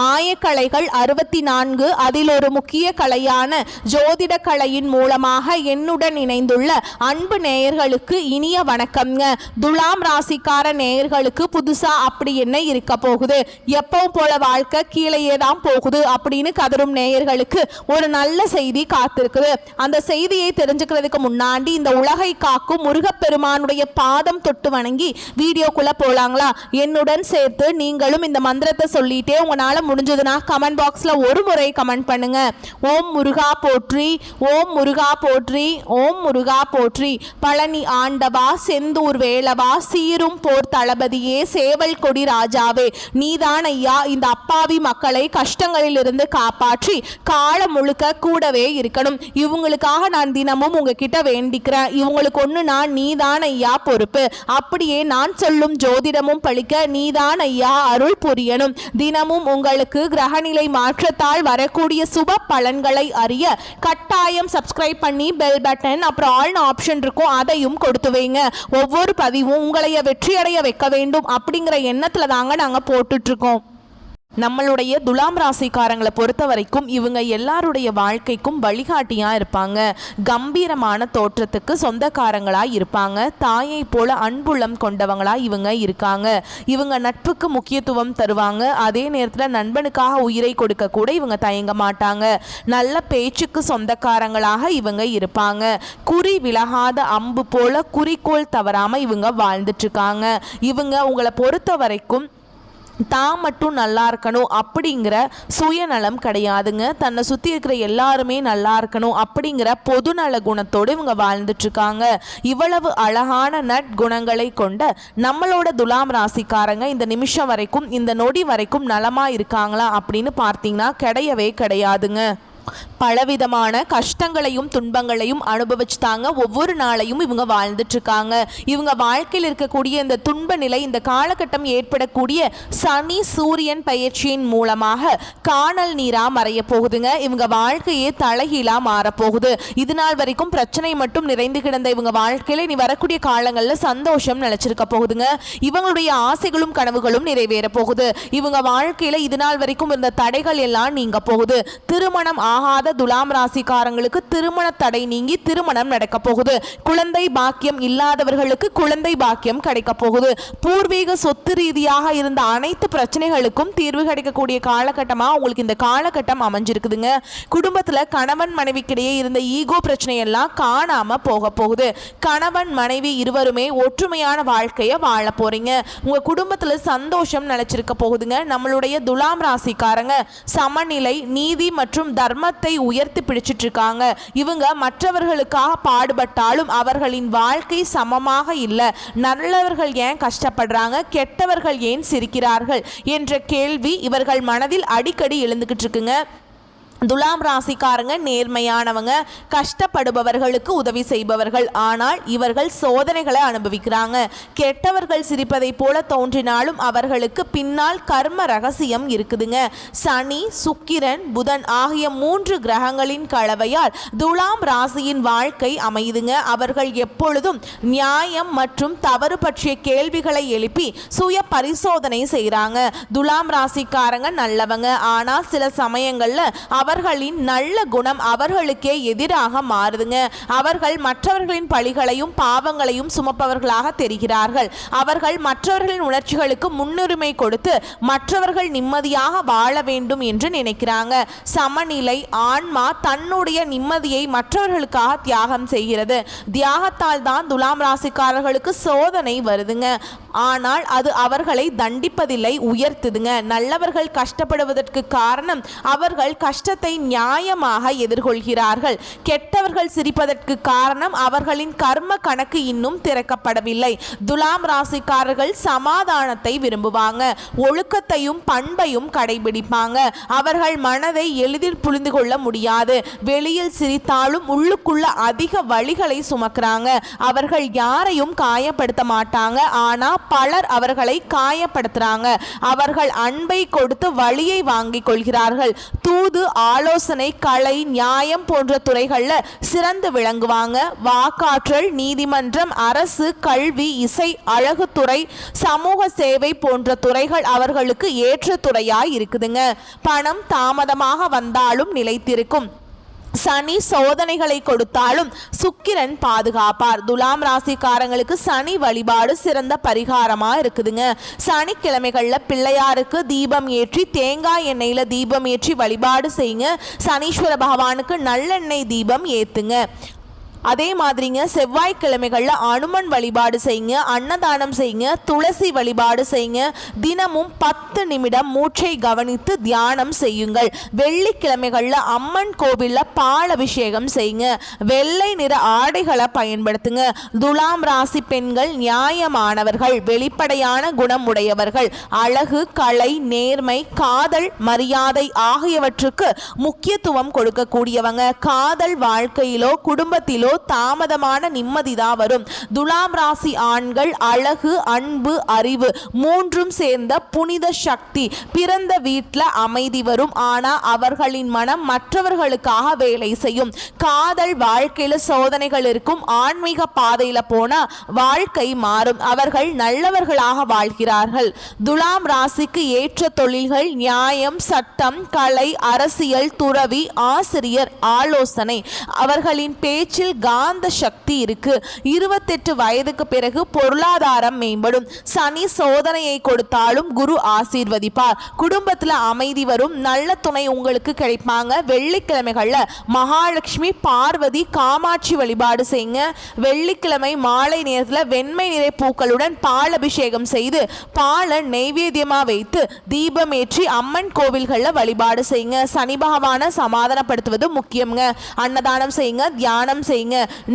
ஆயக்கலைகள் 64, அதில் ஒரு முக்கிய கலையான ஜோதிட கலையின் மூலமாக என்னுடன் இணைந்துள்ள அன்பு நேயர்களுக்கு இனிய வணக்கம்ங்க. துலாம் ராசிக்கார நேயர்களுக்கு புதுசா அப்படி என்ன இருக்க போகுது, எப்பவும் போல வாழ்க்கை கீழேயே தான் போகுது அப்படின்னு கதரும் நேயர்களுக்கு ஒரு நல்ல செய்தி காத்திருக்குது. அந்த செய்தியை தெரிஞ்சுக்கிறதுக்கு முன்னாடி இந்த உலகை காக்கும் முருகப்பெருமானுடைய பாதம் தொட்டு வணங்கி வீடியோக்குள்ள போலாங்களா? என்னுடன் சேர்த்து நீங்களும் இந்த மந்திரத்தை சொல்லிட்டே உங்களால முடிஞ்சதுன்னா கமெண்ட் பாக்ஸ்ல ஒரு முறை கமெண்ட் பண்ணுங்க. ஓம் முருகா போற்றி, ஓம் முருகா போற்றி, ஓம் முருகா போற்றி. பழனி ஆண்டவா, செந்தூர் வேலவா, சீரும் போர் தளபதியே, சேவல் கொடி ராஜாவே, நீதான் ஐயா இந்த அப்பாவி மக்களை கஷ்டங்களிலிருந்து காப்பாற்றி காலம் முழுக்க கூடவே இருக்கணும். இவங்களுக்காக நான் தினமும் உங்ககிட்ட வேண்டிக்கிறேன். இவங்களுக்கு ஒன்று நான் நீதான் ஐயா பொறுப்பு. அப்படியே நான் சொல்லும் ஜோதிடமும் பழிக்க நீதான் ஐயா அருள் புரியணும். தினமும் உங்களுக்கு கிரகநிலை மாற்றத்தால் வரக்கூடிய சுப பலன்களை அறிய கட்டாயம் சப்ஸ்கிரைப் பண்ணி பெல் பட்டன் அப்புறம் ஆல் ஆப்ஷன் இருக்கும், அதையும் கொடுத்து வைங்க. ஒவ்வொரு பதிவும் உங்களைய வெற்றியடைய வைக்க வேண்டும் அப்படிங்கிற எண்ணத்துல தாங்க நாங்க போட்டுட்டு இருக்கோம். நம்மளுடைய துலாம் ராசிக்காரங்களை பொறுத்த வரைக்கும் இவங்க எல்லாருடைய வாழ்க்கைக்கும் வழிகாட்டியாக இருப்பாங்க. கம்பீரமான தோற்றத்துக்கு சொந்தக்காரங்களாக இருப்பாங்க. தாயை போல அன்புள்ளம் கொண்டவங்களாக இவங்க இருக்காங்க. இவங்க நட்புக்கு முக்கியத்துவம் தருவாங்க. அதே நேரத்தில் நண்பனுக்காக உயிரை கொடுக்க கூட இவங்க தயங்க மாட்டாங்க. நல்ல பேச்சுக்கு சொந்தக்காரங்களாக இவங்க இருப்பாங்க. குறி விலகாத அம்பு போல குறிக்கோள் தவறாமல் இவங்க வாழ்ந்துட்டு இருக்காங்க. இவங்க உங்களை பொறுத்த வரைக்கும் தான் மட்டும் நல்லா இருக்கணும் அப்படிங்கிற சுயநலம் கிடையாதுங்க. தன்னை சுற்றி இருக்கிற எல்லாருமே நல்லா இருக்கணும் அப்படிங்கிற பொதுநல குணத்தோடு இவங்க வாழ்ந்துட்டுருக்காங்க. இவ்வளவு அழகான நற்குணங்களை கொண்ட நம்மளோட துலாம் ராசிக்காரங்க இந்த நிமிஷம் வரைக்கும், இந்த நொடி வரைக்கும் நலமாக இருக்காங்களா அப்படின்னு பார்த்தீங்கன்னா கிடையவே கிடையாதுங்க. பலவிதமான கஷ்டங்களையும் துன்பங்களையும் அனுபவிச்சு தாங்க ஒவ்வொரு நாளையும் இவங்க வாழ்ந்துட்டு இருக்காங்க. இவங்க வாழ்க்கையில் இருக்கக்கூடிய இந்த துன்ப நிலை, இந்த காலகட்டம் ஏற்படக்கூடிய சனி சூரியன் பயிற்சியின் மூலமாக காணல் நீரா மறைய போகுதுங்க. இவங்க வாழ்க்கையே தலைகீழா மாறப்போகுது. இது நாள் வரைக்கும் பிரச்சனை மட்டும் நிறைந்து கிடந்த இவங்க வாழ்க்கையில இனி வரக்கூடிய காலங்களில் சந்தோஷம் நிலைச்சிருக்க போகுதுங்க. இவங்களுடைய ஆசைகளும் கனவுகளும் நிறைவேற போகுது. இவங்க வாழ்க்கையில இது நாள் வரைக்கும் இருந்த தடைகள் எல்லாம் நீங்க போகுது. திருமணம் ஆகாத துலாம் ராசிக்காரங்களுக்கு திருமண தடை நீங்கி திருமணம் நடக்க போகுது. குழந்தை பாக்கியம் இல்லாதவர்களுக்கு குழந்தை பாக்கியம் கிடைக்க போகுது. பூர்வீக சொத்து ரீதியாக இருந்த அனைத்து பிரச்சனைகளுக்கும் தீர்வு கிடைக்கக்கூடிய காலகட்டமா உங்களுக்கு இந்த காலகட்டம் அமைஞ்சிருக்குதுங்க. குடும்பத்துல கணவன் மனைவிக்கிடையே இருந்த ஈகோ பிரச்சனையெல்லாம் காணாம போக போகுது. கணவன் மனைவி இருவருமே ஒற்றுமையான வாழ்க்கையை வாழ போறீங்க. உங்க குடும்பத்துல சந்தோஷம் நிலைச்சிருக்க போகுதுங்க. நம்மளுடைய துலாம் ராசிக்காரங்க சமநிலை, நீதி மற்றும் தர்மத்தை உயர்த்தி பிடிச்சிட்டு இருக்காங்க. இவங்க மற்றவர்களுக்காக பாடுபட்டாலும் அவர்களின் வாழ்க்கை சமமாக இல்லை. நல்லவர்கள் ஏன் கஷ்டப்படுறாங்க, கெட்டவர்கள் ஏன் சிரிக்கிறார்கள் என்ற கேள்வி இவர்கள் மனதில் அடிக்கடி எழுந்துகிட்டு இருக்குங்க. துலாம் ராசிக்காரங்க நேர்மையானவங்க, கஷ்டப்படுபவர்களுக்கு உதவி செய்பவர்கள். ஆனால் இவர்கள் சோதனைகளை அனுபவிக்கிறாங்க. கெட்டவர்கள் சிரிப்பதை போல தோன்றினாலும் அவர்களுக்கு பின்னால் கர்ம ரகசியம் இருக்குதுங்க. சனி, சுக்கிரன், புதன் ஆகிய 3 கிரகங்களின் கலவையால் துலாம் ராசியின் வாழ்க்கை அமையுதுங்க. அவர்கள் எப்பொழுதும் நியாயம் மற்றும் தவறு பற்றிய கேள்விகளை எழுப்பி சுய பரிசோதனை செய்கிறாங்க. துலாம் ராசிக்காரங்க நல்லவங்க. ஆனால் சில சமயங்கள்ல அவர்களின் நல்ல குணம் அவர்களுக்கே எதிராக மாறுதுங்க. அவர்கள் மற்றவர்களின் பழிகளையும் பாவங்களையும் சுமப்பவர்களாக தெரிகிறார்கள். அவர்கள் மற்றவர்களின் உணர்ச்சிகளுக்கு முன்னுரிமை கொடுத்து மற்றவர்கள் நிம்மதியாக வாழ வேண்டும் என்று நினைக்கிறாங்க. சமநிலை ஆன்மா தன்னுடைய நிம்மதியை மற்றவர்களுக்காக தியாகம் செய்கிறது. தியாகத்தால் தான் துலாம் ராசிக்காரர்களுக்கு சோதனை வருதுங்க. ஆனால் அது அவர்களை தண்டிப்பதில்லை, உயர்த்துதுங்க. நல்லவர்கள் கஷ்டப்படுவதற்கு காரணம் அவர்கள் கஷ்டத்தை நியாயமாக எதிர்கொள்கிறார்கள். கெட்டவர்கள் சிரிப்பதற்கு காரணம் அவர்களின் கர்ம கணக்கு இன்னும் திறக்கப்படவில்லை. துலாம் ராசிக்காரர்கள் சமாதானத்தை விரும்புவாங்க. ஒழுக்கத்தையும் பண்பையும் கடைபிடிப்பாங்க. அவர்கள் மனதை எளிதில் புரிந்து கொள்ள முடியாது. வெளியில் சிரித்தாலும் உள்ளுக்குள்ள அதிக வலிகளை சுமக்கிறாங்க. அவர்கள் யாரையும் காயப்படுத்த மாட்டாங்க. ஆனா பலர் அவர்களை காயப்படுத்துறாங்க. அவர்கள் அன்பை கொடுத்து வலியை வாங்கிக் கொள்கிறார்கள். தூது ஆலோசனை, கலை, நியாயம் போன்ற துறைகள்ல சிறந்து விளங்குவாங்க. வாக்காற்றல், நீதிமன்றம், அரசு, கல்வி, இசை, அழகுத்துறை, சமூக சேவை போன்ற துறைகள் அவர்களுக்கு ஏற்ற துறையாய் இருக்குதுங்க. பணம் தாமதமாக வந்தாலும் நிலைத்திருக்கும். சனி சோதனைகளை கொடுத்தாலும் சுக்கிரன் பாதுகாப்பார். துலாம் ராசிக்காரங்களுக்கு சனி வழிபாடு சிறந்த பரிகாரமா இருக்குதுங்க. சனிக்கிழமைகள்ல பிள்ளையாருக்கு தீபம் ஏற்றி தேங்காய் எண்ணெயில தீபம் ஏற்றி வழிபாடு செய்யுங்க. சனீஸ்வர பகவானுக்கு நல்லெண்ணெய் தீபம் ஏத்துங்க. அதே மாதிரிங்க செவ்வாய்க்கிழமைகளில் அனுமன் வழிபாடு செய்யுங்க, அன்னதானம் செய்யுங்க, துளசி வழிபாடு செய்யுங்க. தினமும் 10 நிமிடம் மூச்சை கவனித்து தியானம் செய்யுங்கள். வெள்ளிக்கிழமைகளில் அம்மன் கோவிலில் பால் அபிஷேகம் செய்யுங்க. வெள்ளை நிற ஆடைகளை பயன்படுத்துங்க. துலாம் ராசி பெண்கள் நியாயமானவர்கள், வெளிப்படையான குணம் உடையவர்கள். அழகு, கலை, நேர்மை, காதல், மரியாதை ஆகியவற்றுக்கு முக்கியத்துவம் கொடுக்கக்கூடியவங்க. காதல் வாழ்க்கையிலோ குடும்பத்திலோ தாமதமான நிம்மதிதான் வரும். துலாம் ராசி ஆண்கள் அழகு, அன்பு, அறிவு மூன்றும் சேர்ந்த புனித சக்தி. பிறந்த வீட்டில் அமைதி வரும், ஆனா அவர்களின் மனம் மற்றவர்களுக்காக வேலை செய்யும். காதல் வாழ்க்கையில சோதனைகள் இருக்கும். ஆன்மீக பாதையில போனா வாழ்க்கை மாறும். அவர்கள் நல்லவர்களாக வாழ்கிறார்கள். துலாம் ராசிக்கு ஏற்ற தொழில்கள் நியாயம், சட்டம், கலை, அரசியல், துறவி, ஆசிரியர், ஆலோசனை. அவர்களின் பேச்சில் காந்த சக்தி இருக்கு. 28 வயதுக்கு பிறகு பொருளாதாரம் மேம்படும். சனி சோதனையை கொடுத்தாலும் குரு ஆசீர்வதிப்பார். குடும்பத்தில் அமைதி வரும். நல்ல துணை உங்களுக்கு கிடைப்பாங்க. வெள்ளிக்கிழமைகள்ல மகாலட்சுமி, பார்வதி, காமாட்சி வழிபாடு செய்யுங்க. வெள்ளிக்கிழமை மாலை நேரத்தில் வெண்மை நிற பூக்களுடன் பால் அபிஷேகம் செய்து பாலை நெய்வேத்தியமா வைத்து தீபம் ஏற்றி அம்மன் கோவில்களில் வழிபாடு செய்யுங்க. சனி பகவானை சமாதானப்படுத்துவது முக்கியங்க. அன்னதானம் செய்யுங்க, தியானம் செய்யுங்க.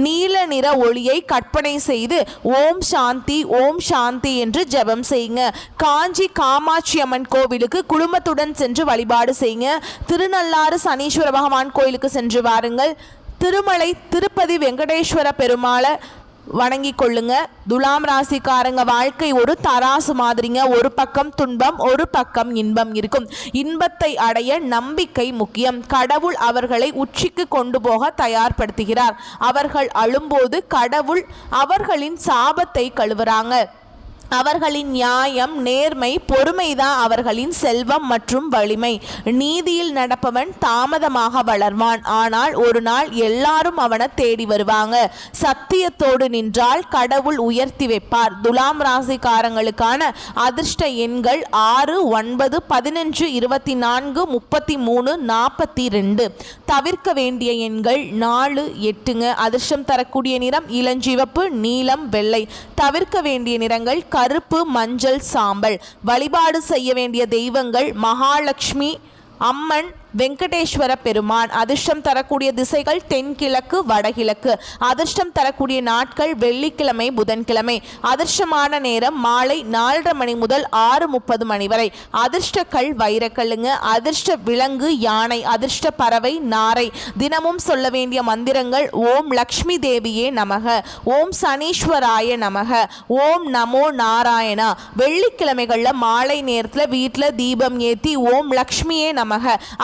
நீல நிற ஒளியை கற்பனை செய்து ஓம் சாந்தி, ஓம் சாந்தி என்று ஜெபம் செய்யுங்க. காஞ்சி காமாட்சி அம்மன் கோவிலுக்கு குடும்பத்துடன் சென்று வழிபாடு செய்யுங்க. திருநள்ளாறு சனீஸ்வர பகவான் கோயிலுக்கு சென்று வாருங்கள். திருமலை திருப்பதி வெங்கடேஸ்வர பெருமாளை வணங்கி கொள்ளுங்க. துலாம் ராசிக்காரங்க வாழ்க்கை ஒரு தராசு மாதிரிங்க. ஒரு பக்கம் துன்பம், ஒரு பக்கம் இன்பம் இருக்கும். இன்பத்தை அடைய நம்பிக்கை முக்கியம். கடவுள் அவர்களை உச்சிக்கு கொண்டு போக தயார்படுத்துகிறார். அவர்கள் அழும்போது கடவுள் அவர்களின் சாபத்தை கழுவுறாங்க. அவர்களின் நியாயம், நேர்மை, பொறுமைதான் அவர்களின் செல்வம் மற்றும் வலிமை. நீதியில் நடப்பவன் தாமதமாக வளர்வான், ஆனால் ஒரு நாள் எல்லாரும் அவனை தேடி வருவாங்க. சத்தியத்தோடு நின்றால் கடவுள் உயர்த்தி வைப்பார். துலாம் ராசிக்காரங்களுக்கான அதிர்ஷ்ட எண்கள் 6, 9, 15, 24, 33, 42. தவிர்க்க வேண்டிய எண்கள் 4, 8ங்க. அதிர்ஷ்டம் தரக்கூடிய நிறம் இளஞ்சிவப்பு, நீலம், வெள்ளை. தவிர்க்க வேண்டிய நிறங்கள் கருப்பு, மஞ்சள், சாம்பல். வழிபாடு செய்ய வேண்டிய தெய்வங்கள் மகாலட்சுமி அம்மன், வெங்கடேஸ்வர பெருமான். அதிர்ஷ்டம் தரக்கூடிய திசைகள் தென்கிழக்கு, வடகிழக்கு. அதிர்ஷ்டம் தரக்கூடிய நாட்கள் வெள்ளிக்கிழமை, புதன்கிழமை. அதிர்ஷ்டமான நேரம் மாலை 4:30 மணி முதல் 6:30 மணி வரை. அதிர்ஷ்ட கல் வைரக்கல்லுங்க. அதிர்ஷ்ட விலங்கு யானை. அதிர்ஷ்ட பறவை நாரை. தினமும் சொல்ல வேண்டிய மந்திரங்கள் ஓம் லக்ஷ்மி தேவியே நமக, ஓம் சனீஸ்வராய நமக, ஓம் நமோ நாராயணா. வெள்ளிக்கிழமைகளில் மாலை நேரத்தில் வீட்டில் தீபம் ஏற்றி ஓம் லக்ஷ்மியே நமக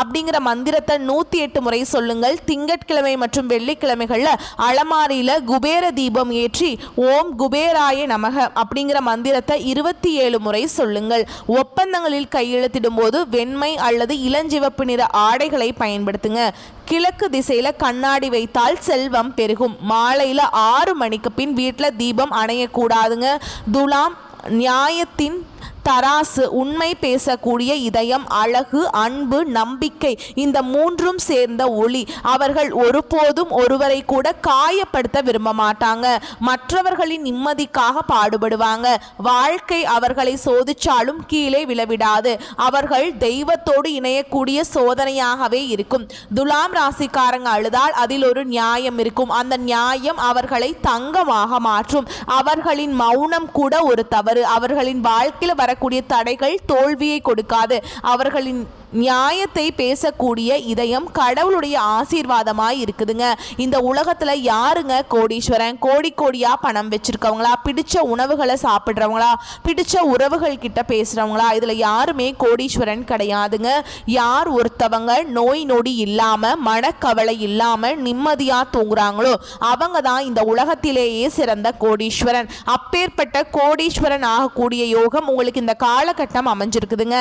அப்படிங்கிற மந்திரத்தை 108 முறை சொல்லுங்கள். திங்கட்கிழமை மற்றும் வெள்ளிக்கிழமைகள்ல அலமாரியில குபேர தீபம் ஏற்றி ஓம் குபேராய நமக அப்படிங்கிற மந்திரத்தை 27 முறை சொல்லுங்கள். ஒப்பந்தங்களில் கையெழுத்திடும் போது வெண்மை அல்லது இளஞ்சிவப்பு நிற ஆடைகளை பயன்படுத்துங்க. கிழக்கு திசையில கண்ணாடி வைத்தால் செல்வம் பெருகும். மாலையில 6 மணிக்கு பின் வீட்டில் தீபம் அணையக்கூடாதுங்க. துலாம் நியாயத்தின் தராசு, உண்மை பேசக்கூடிய இதயம், அழகு, அன்பு, நம்பிக்கை இந்த மூன்றும் சேர்ந்த ஒளி. அவர்கள் ஒருபோதும் ஒருவரை கூட காயப்படுத்த விரும்ப மாட்டாங்க. மற்றவர்களின் நிம்மதிக்காக பாடுபடுவாங்க. வாழ்க்கை அவர்களை சோதிச்சாலும் கீழே விழவிடாது. அவர்கள் தெய்வத்தோடு இணையக்கூடிய சோதனையாகவே இருக்கும். துலாம் ராசிக்காரங்க அழுதால் அதில் ஒரு நியாயம் இருக்கும். அந்த நியாயம் அவர்களை தங்கமாக மாற்றும். அவர்களின் மௌனம் கூட ஒரு தவறு. அவர்களின் வாழ்க்கையில் வாழ்க்கையில் வரக்கூடிய தடைகள் தோல்வியை கொடுக்காது. அவர்களின் நியாயத்தை பேசக்கூடிய இதயம் கடவுளுடைய ஆசீர்வாதமாய் இருக்குதுங்க. இந்த உலகத்துல யாருங்க கோடீஸ்வரன்? கோடி கோடியா பணம் வச்சிருக்கவங்களா, பிடிச்ச உணவுகளை சாப்பிட்றவங்களா, பிடிச்ச உறவுகள் கிட்ட பேசுறவங்களா? இதுல யாருமே கோடீஸ்வரன் கிடையாதுங்க. யார் ஒருத்தவங்க நோய் நொடி இல்லாம மனக்கவலை இல்லாம நிம்மதியா தூங்குறாங்களோ அவங்க தான் இந்த உலகத்திலேயே சிறந்த கோடீஸ்வரன். அப்பேற்பட்ட கோடீஸ்வரன் ஆகக்கூடிய யோகம் உங்களுக்கு இந்த காலகட்டம் அமைஞ்சிருக்குதுங்க.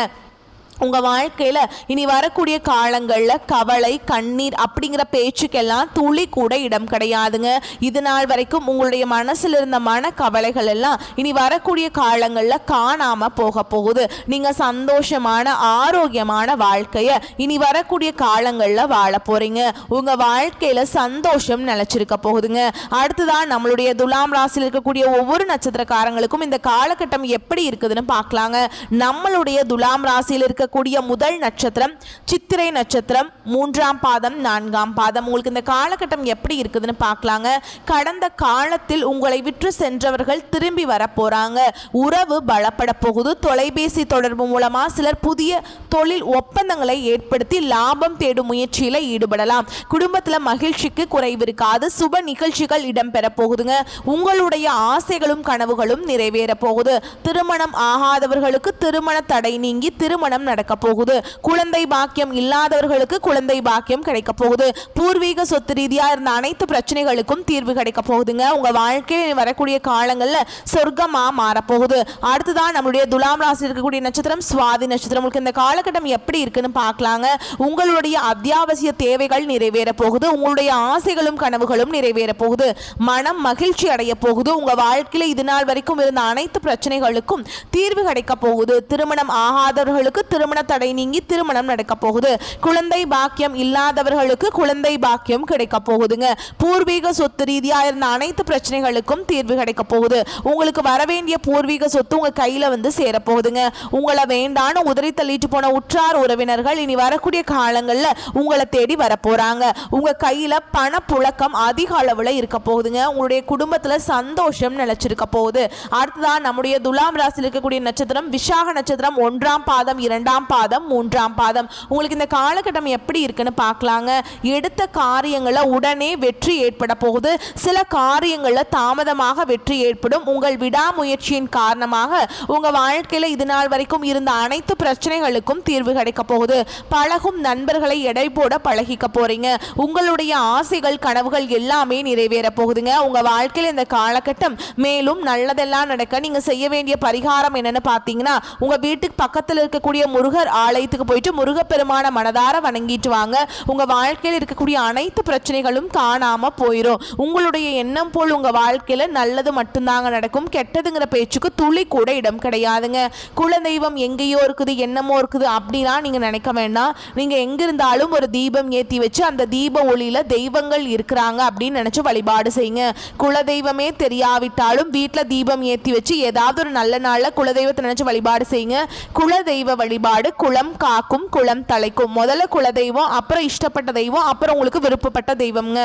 உங்கள் வாழ்க்கையில் இனி வரக்கூடிய காலங்களில் கவலை கண்ணீர் அப்படிங்கிற பேச்சுக்கெல்லாம் துளி கூட இடம் கிடையாதுங்க. இது நாள் வரைக்கும் உங்களுடைய மனசில் இருந்த மன கவலைகள் எல்லாம் இனி வரக்கூடிய காலங்களில் காணாமல் போக போகுது. நீங்கள் சந்தோஷமான ஆரோக்கியமான வாழ்க்கையை இனி வரக்கூடிய காலங்களில் வாழ போகிறீங்க. உங்கள் வாழ்க்கையில் சந்தோஷம் நிலச்சிருக்க போகுதுங்க. அடுத்துதான் நம்மளுடைய துலாம் ராசியில் இருக்கக்கூடிய ஒவ்வொரு நட்சத்திரக்காரங்களுக்கும் இந்த காலகட்டம் எப்படி இருக்குதுன்னு பார்க்கலாங்க. நம்மளுடைய துலாம் ராசியில் இருக்க கூடிய முதல் நட்சத்திரம் சித்திரை நட்சத்திரம், 3ஆம் பாதம் 4ஆம் பாதம். உங்களுக்கு இந்த காலகட்டம் எப்படி இருக்குதுன்னு பார்க்கலாங்க. கடந்த காலத்தில் உங்களை விற்று சென்றவர்கள் திரும்பி வர போறாங்க. உறவு பலப்பட போகுது. தொலைபேசி தொடர்பு மூலமா சிலர் புதிய தொழில் ஒப்பந்தங்களை ஏற்படுத்தி லாபம் தேடும் முயற்சியில ஈடுபடலாம். குடும்பத்தில் மகிழ்ச்சிக்கு குறைவு இருக்காது. சுப நிகழ்ச்சிகள் இடம்பெற போகுதுங்க. உங்களுடைய ஆசைகளும் கனவுகளும் நிறைவேற போகுது. திருமணம் ஆகாதவர்களுக்கு திருமண தடை நீங்கி திருமணம் நடக்க போகுது. குழந்தை பாக்கியம் இல்லாதவர்களுக்கு குழந்தை பாக்கியம் கிடைக்க போகுது. பூர்வீக சொத்து ரீதியா இருந்த அனைத்து பிரச்சனைகளுக்கும் தீர்வு கிடைக்க போகுதுங்க. உங்க வாழ்க்கையில் வரக்கூடிய காலங்களில் சொர்க்கமா மாறப்போகுது. அடுத்துதான் நம்மளுடைய துலாம் ராசி இருக்கக்கூடிய நட்சத்திரம் சுவாதி நட்சத்திரம். உங்களுக்கு இந்த காலகட்டம் எப்படி இருக்குன்னு பார்க்கலாங்க. உங்களுடைய அத்தியாவசிய தேவைகள் நிறைவேற போகுது. உங்களுடைய ஆசைகளும் கனவுகளும் நிறைவேற போகுது. மனம் மகிழ்ச்சி அடைய போகுது. உங்க வாழ்க்கையில் இது நாள் வரைக்கும் இருந்த அனைத்து பிரச்சனைகளுக்கும் தீர்வு கிடைக்க போகுது. திருமணம் ஆகாதவர்களுக்கு திருமண தடை நீங்கி திருமணம் நடக்க போகுது. குழந்தை பாக்கியம் இல்லாதவர்களுக்கு குழந்தை பாக்கியம் கிடைக்க போகுதுங்க. பூர்வீக சொத்து ரீதியா இருந்த அனைத்து பிரச்சனைகளுக்கும் தீர்வு கிடைக்க போகுது. உங்களுக்கு வரவேண்டிய பூர்வீக சொத்து உங்க கையில வந்து சேர போகுதுங்க. உங்களை வேண்டான்னு உதறி தள்ளிட்டு போன உற்றார் உறவினர்கள் இனி வரக்கூடிய காலங்களில் உங்களை தேடி வர போறாங்க. உங்க கையில பண புழக்கம் அதிக அளவுல இருக்க போகுதுங்க. உங்களுடைய குடும்பத்துல சந்தோஷம் நிலைச்சிருக்க போகுது. அடுத்ததான் நம்முடைய துலாம் ராசியில் இருக்கக்கூடிய நட்சத்திரம் விசாக நட்சத்திரம், 1ஆம் பாதம் 2ஆம் பாதம் 3ஆம் பாதம். உங்களுக்கு இந்த காலகட்டம் எப்படி இருக்குன்னு பார்க்கலாங்க. எடுத்த காரியங்களை உடனே வெற்றி ஏற்பட போகுது. சில காரியங்களில் தாமதமாக வெற்றி ஏற்படும். உங்கள் விடாமுயற்சியின் காரணமாக உங்க வாழ்க்கையில இது நாள் வரைக்கும் இருந்த அனைத்து பிரச்சனைகளுக்கும் தீர்வு கிடைக்க போகுது. பழகும் நண்பர்களை எடை போட பழகிக்க போறீங்க. உங்களுடைய ஆசைகள் கனவுகள் எல்லாமே நிறைவேற போகுதுங்க. உங்க வாழ்க்கையில இந்த காலகட்டம் மேலும் நல்லதெல்லாம் நடக்க நீங்க செய்ய வேண்டிய பரிகாரம் என்னன்னு பார்த்தீங்கன்னா, உங்க வீட்டுக்கு பக்கத்தில் இருக்கக்கூடிய முருகர் ஆலயத்துக்கு போயிட்டு முருகப்பெருமான மனதார வணங்கிட்டு வாங்க. உங்க வாழ்க்கையில் இருக்கக்கூடிய அனைத்து பிரச்சனைகளும் காணாம போயிடும். உங்களுடைய எண்ணம் போல் உங்க வாழ்க்கையில நல்லது மட்டும்தாங்க நடக்கும். கெட்டதுங்கிற பேச்சுக்கு துளி கூட இடம் கிடையாதுங்க. குலதெய்வம் எங்கேயோ இருக்குது, என்னமோ இருக்குது அப்படின்னா நீங்க நினைக்க வேண்டாம். நீங்க எங்க இருந்தாலும் ஒரு தீபம் ஏற்றி வச்சு அந்த தீப ஒளியில தெய்வங்கள் இருக்கிறாங்க அப்படின்னு நினைச்சு வழிபாடு செய்யுங்க. குலதெய்வமே தெரியாவிட்டாலும் வீட்டுல தீபம் ஏற்றி வச்சு ஏதாவது ஒரு நல்ல நாள்ல குலதெய்வத்தை நினைச்சு வழிபாடு செய்யுங்க. குலதெய்வ வழிபாடு குலம் காக்கும் குலம் தலைக்கும். முதல்ல குலதெய்வம், அப்புறம் இஷ்டப்பட்ட தெய்வம், அப்புறம் உங்களுக்கு விருப்பப்பட்ட தெய்வம்ங்க.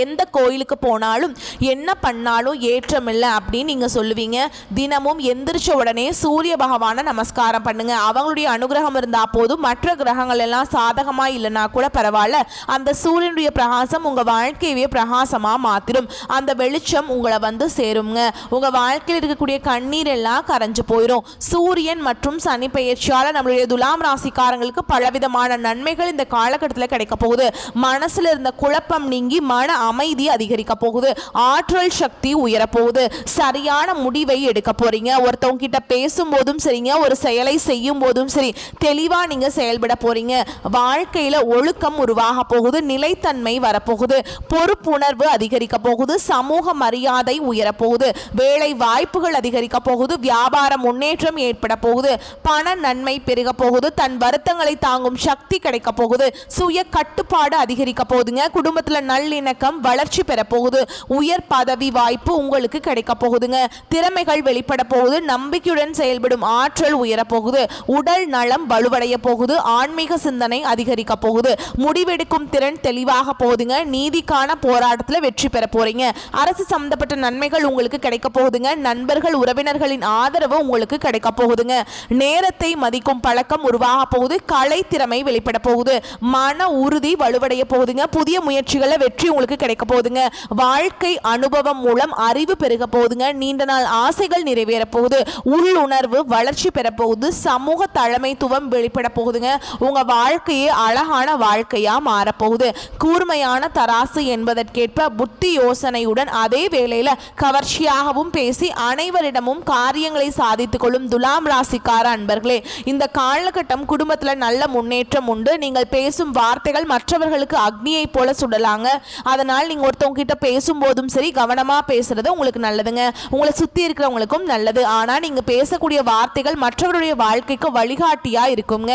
எந்த கோயிலுக்கு போனாலும் என்ன பண்ணாலும் ஏற்றமில்லை அப்படின்னு நீங்கள் சொல்லுவீங்க. தினமும் எந்திரிச்ச உடனே சூரிய பகவானை நமஸ்காரம் பண்ணுங்க. அவங்களுடைய அனுகிரகம் இருந்தால் போதும். மற்ற கிரகங்கள் எல்லாம் சாதகமாக இல்லைன்னா கூட பரவாயில்ல. அந்த சூரியனுடைய பிரகாசம் உங்கள் வாழ்க்கையவே பிரகாசமாக மாற்றிடும். அந்த வெளிச்சம் உங்களை வந்து சேருங்க. உங்கள் வாழ்க்கையில் இருக்கக்கூடிய கண்ணீர் எல்லாம் கரைஞ்சு போயிடும். சூரியன் மற்றும் சனி பெயர்ச்சியால் நம்மளுடைய துலாம் ராசிக்காரங்களுக்கு பலவிதமான நன்மைகள் இந்த காலகட்டத்தில் கிடைக்க போகுது. மனசில் இருந்த குழப்பம் நீங்கி மன அமைதி அதிகரிக்க போகுது. ஆற்றல் சக்தி உயரப்போகுது. சரியான முடிவை எடுக்க போறீங்க. ஒருத்தவங்க கிட்ட பேசும்போதும் சரிங்க, ஒரு செயலை செய்யும் போதும் சரி, தெளிவா நீங்க செயல்பட போறீங்க. வாழ்க்கையில ஒழுக்கம் உருவாக போகுது. நிலைத்தன்மை வரப்போகுது. பொறுப்புணர்வு அதிகரிக்க போகுது. சமூக மரியாதை உயரப்போகுது. வேலை வாய்ப்புகள் அதிகரிக்க போகுது. வியாபார முன்னேற்றம் ஏற்பட போகுது. பண நன்மை பெருக போகுது. தன் வருத்தங்களை தாங்கும் சக்தி கிடைக்க போகுது. சுய கட்டுப்பாடு அதிகரிக்க போகுதுங்க. குடும்பத்துல நல்லிணக்கம் முன்னேற்றம் வளர்ச்சி பெற போகுது. உயர் பதவி வாய்ப்பு உங்களுக்கு கிடைக்க போகுதுங்க. திறமைகள் வெளிப்பட போகுது. நம்பிக்கையுடன் செயல்படும் ஆற்றல் உயர போகுது. உடல் நலம் வலுவடைய போகுது. ஆன்மீக சிந்தனை அதிகரிக்க போகுது. முடிவெடுக்கும் திறன் தெளிவாக போகுதுங்க. நீதிக்கான போராட்டத்தில் வெற்றி பெற போறீங்க. அரசு சம்பந்தப்பட்ட நன்மைகள் உங்களுக்கு கிடைக்க போகுதுங்க. நண்பர்கள் உறவினர்களின் ஆதரவு உங்களுக்கு கிடைக்க போகுதுங்க. நேரத்தை மதிக்கும் பழக்கம் உருவாக போகுது. கலை திறமை வெளிப்பட போகுது. மன உறுதி வலுவடைய போகுதுங்க. புதிய முயற்சிகளை வெற்றி உங்களுக்கு கிடைக்க போகுதுங்க. வாழ்க்கை அனுபவம் மூலம் அறிவு பெருக போகுதுங்க. நீண்ட நாள் ஆசைகள் நிறைவேற போகுது. உள்ளுணர்வு வளர்ச்சி பெற போகுது. சமூக தலைமைத்துவம் வெளிப்பட போகுதுங்க. உங்க வாழ்க்கையே அழகான வாழ்க்கையா மாறப்போகுது. கூர்மையான தராசு என்பதற்கேற்ப புத்தி யோசனையுடன் அதே வேளையில கவர்ச்சியாகவும் பேசி அனைவரிடமும் காரியங்களை சாதித்துக் கொள்ளும் துலாம் ராசிக்கார அன்பர்களே, இந்த காலகட்டம் குடும்பத்துல நல்ல முன்னேற்றம் உண்டு. நீங்கள் பேசும் வார்த்தைகள் மற்றவர்களுக்கு அக்னியை போல சுடலாங்க. அதனால் நீங்க ஒருத்தவங்க கிட்ட பேசும்போதும் சரி கவனமா பேசுறது உங்களுக்கு நல்லதுங்க. உங்களை சுத்தி இருக்கிறவங்களுக்கும் நல்லது. ஆனா நீங்க பேசக்கூடிய வார்த்தைகள் மற்றவருடைய வாழ்க்கைக்கு வழிகாட்டியா இருக்குங்க.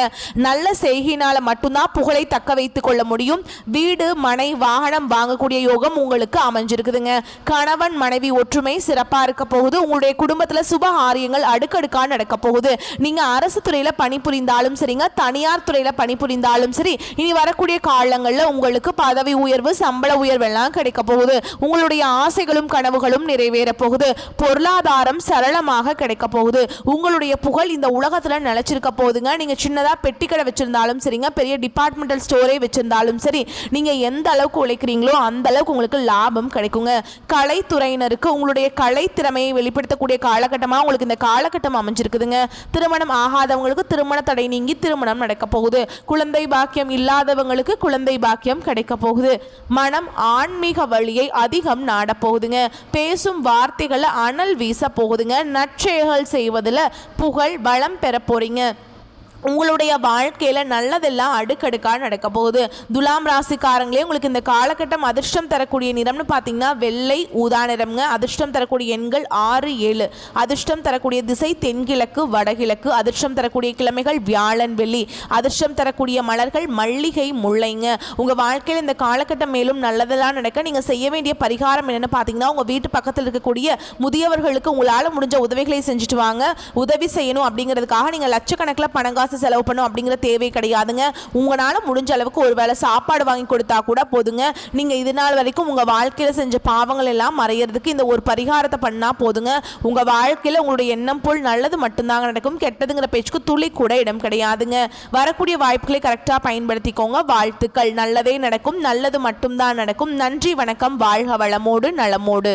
நல்ல செய்கையினால மட்டும்தான் புகழை தக்க வைத்துக் கொள்ள முடியும். வீடு மனை வாகனம் வாங்கக்கூடிய யோகம் உங்களுக்கு அமைஞ்சிருக்குதுங்க. கணவன் மனைவி ஒற்றுமை சிறப்பா இருக்க போகுது. உங்களுடைய குடும்பத்துல சுப காரியங்கள் அடுக்கடுக்கா நடக்க போகுது. நீங்க அரசு துறையில பணிபுரிந்தாலும் சரிங்க, தனியார் துறையில பணிபுரிந்தாலும் சரி, இனி வரக்கூடிய காலங்கள்ல உங்களுக்கு பதவி உயர்வு சம்பள உயர்வு எல்லாம் கிடைக்க போகுது. உங்களுடைய ஆசைகளும் கனவுகளும் நிறைவேற போகுது. பொருளாதாரம் சரளமாக கிடைக்க போகுது. உங்களுடைய புகழ் இந்த உலகத்துல நிலைச்சிருக்க போகுதுங்க. நீங்க சின்னதா பெட்டி கடை வச்சிருந்தாலும் சரிங்க, பெரிய டிபார்ட்மெண்டல் ஸ்டோரே வச்சிருந்தாலும் சரி, நீங்க எந்த அளவுக்கு உழைக்கிறீங்களோ அந்த அளவுக்கு உங்களுக்கு லாபம் கிடைக்குங்க. கலைத்துறையினருக்கு உங்களுடைய கலை திறமையை வெளிப்படுத்தக்கூடிய காலகட்டமா உங்களுக்கு இந்த காலகட்டம் அமைஞ்சிருக்குதுங்க. திருமணம் ஆகாதவங்களுக்கு திருமண தடை நீங்கி திருமணம் நடக்க போகுது. குழந்தை பாக்கியம் இல்லாதவங்களுக்கு குழந்தை பாக்கியம் கிடைக்க போகுது. மனம் ஆன்மீக வழியை அதிகம் நாட போகுதுங்க. பேசும் வார்த்தைகளை அனல் வீச போகுதுங்க. நற்செயல்கள் செய்வதில் புகழ் பலம் பெற போறீங்க. உங்களுடைய வாழ்க்கையில் நல்லதெல்லாம் அடுக்கடுக்காக நடக்க போகுது. துலாம் ராசிக்காரங்களே, உங்களுக்கு இந்த காலகட்டம் அதிர்ஷ்டம் தரக்கூடிய நிறம்னு பார்த்தீங்கன்னா வெள்ளை ஊதா நிறம்ங்க. அதிர்ஷ்டம் தரக்கூடிய எண்கள் 6, 7. அதிர்ஷ்டம் தரக்கூடிய திசை தென்கிழக்கு வடகிழக்கு. அதிர்ஷ்டம் தரக்கூடிய கிழமைகள் வியாழன் வெள்ளி. அதிர்ஷ்டம் தரக்கூடிய மலர்கள் மல்லிகை முல்லைங்க. உங்கள் வாழ்க்கையில் இந்த காலகட்டம் மேலும் நல்லதெல்லாம் நடக்க நீங்கள் செய்ய வேண்டிய பரிகாரம் என்னென்னு பார்த்தீங்கன்னா, உங்கள் வீட்டு பக்கத்தில் இருக்கக்கூடிய முதியவர்களுக்கு உங்களால் முடிஞ்ச உதவிகளை செஞ்சுட்டு வாங்க. உதவி செய்யணும் அப்படிங்கிறதுக்காக நீங்கள் லட்சக்கணக்கில் பணங்காசு செலவு பண்ணும் அப்படிங்கிற தேவை கிடையாதுங்க. உங்களால முடிஞ்ச அளவுக்கு ஒரு வேளை சாப்பாடு வாங்கி கொடுத்தா கூட போதுங்க. நீங்க இது நாள் வரைக்கும் உங்க வாழ்க்கையில செஞ்ச பாவங்கள் எல்லாம் மறையிறதுக்கு இந்த ஒரு பரிகாரத்தை பண்ணா போதுங்க. உங்க வாழ்க்கையில உங்களுடைய எண்ணம் போல் நல்லது மட்டும்தாங்க நடக்கும். கெட்டதுங்கிற பேச்சுக்கு துளி கூட இடம் கிடையாதுங்க. வரக்கூடிய வாய்ப்புகளை கரெக்டா பயன்படுத்திக்கோங்க. வாழ்த்துக்கள். நல்லதே நடக்கும். நல்லது மட்டும்தான் நடக்கும். நன்றி, வணக்கம். வாழ்க வளமோடு நலமோடு.